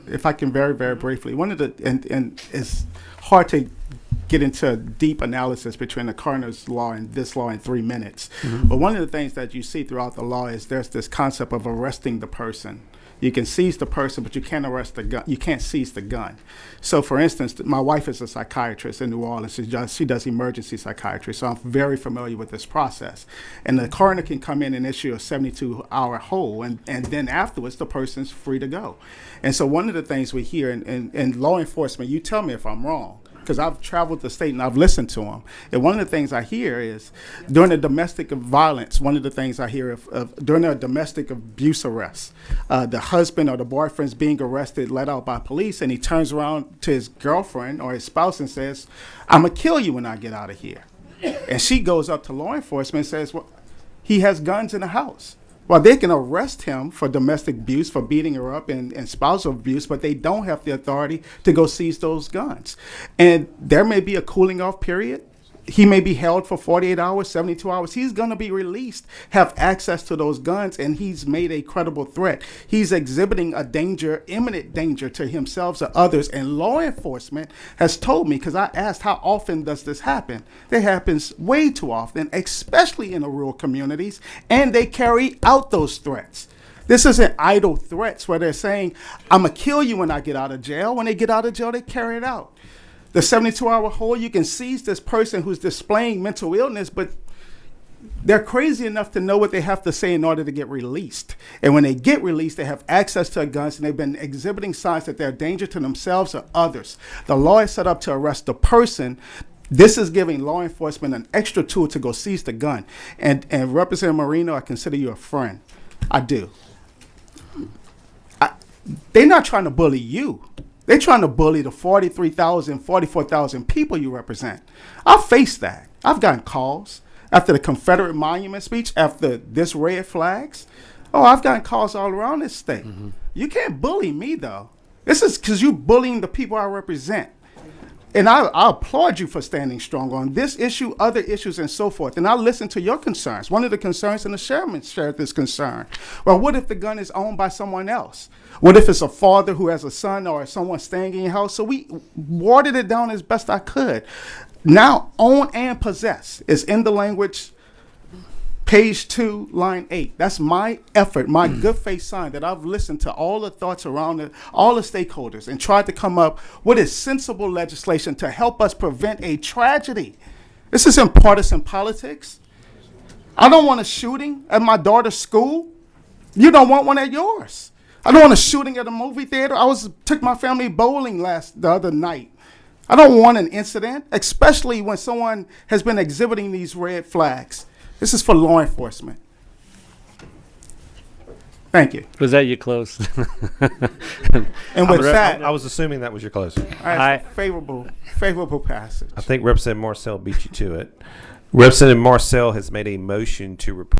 if I can very briefly, one of the, and it's hard to get into a deep analysis between the coroner's law and this law in 3 minutes. But one of the things that you see throughout the law is there's this concept of arresting the person. You can seize the person, but you can't arrest the gun. You can't seize the gun. So, for instance, my wife is a psychiatrist in New Orleans. She does emergency psychiatry, so I'm very familiar with this process. And the coroner can come in and issue a 72-hour hold, and then afterwards, the person's free to go. And so one of the things we hear in law enforcement, you tell me if I'm wrong, because I've traveled the state and I've listened to them. And one of the things I hear is during a domestic violence, one of the things I hear of during a domestic abuse arrest, the husband or the boyfriend's being arrested, let out by police, and he turns around to his girlfriend or his spouse and says, "I'm going to kill you when I get out of here." And she goes up to law enforcement and says, "Well, he has guns in the house." Well, they can arrest him for domestic abuse, for beating her up and spousal abuse, but they don't have the authority to go seize those guns. And there may be a cooling off period. He may be held for 48 hours, 72 hours. He's going to be released, have access to those guns, and he's made a credible threat. He's exhibiting a danger, imminent danger to himself or others. And law enforcement has told me, because I asked how often does this happen? It happens way too often, especially in the rural communities, and they carry out those threats. This isn't idle threats where they're saying, "I'm going to kill you when I get out of jail." When they get out of jail, they carry it out. The 72-hour hold, you can seize this person who's displaying mental illness, but they're crazy enough to know what they have to say in order to get released. And when they get released, they have access to guns, and they've been exhibiting signs that they're a danger to themselves or others. The law is set up to arrest the person. This is giving law enforcement an extra tool to go seize the gun. And Representative Marino, I consider you a friend. I do. They're not trying to bully you. They're trying to bully the 43,000, 44,000 people you represent. I've faced that. I've gotten calls after the Confederate Monument speech, after this red flags. Oh, I've gotten calls all around this state. You can't bully me, though. This is because you're bullying the people I represent. And I applaud you for standing strong on this issue, other issues, and so forth. And I listen to your concerns. One of the concerns, and the chairman shared this concern. Well, what if the gun is owned by someone else? What if it's a father who has a son or someone staying in your house? So we watered it down as best I could. Now, own and possess is in the language, page 2, line 8. That's my effort, my good faith sign that I've listened to all the thoughts around it, all the stakeholders, and tried to come up with a sensible legislation to help us prevent a tragedy. This isn't partisan politics. I don't want a shooting at my daughter's school. You don't want one at yours. I don't want a shooting at a movie theater. Took my family bowling the other night. I don't want an incident, especially when someone has been exhibiting these red flags. This is for law enforcement. Thank you. Was that you close? And with that, I was assuming that was your closing. favorable passage. I think Representative Marcel beat you to it. Representative Marcel has made a motion to report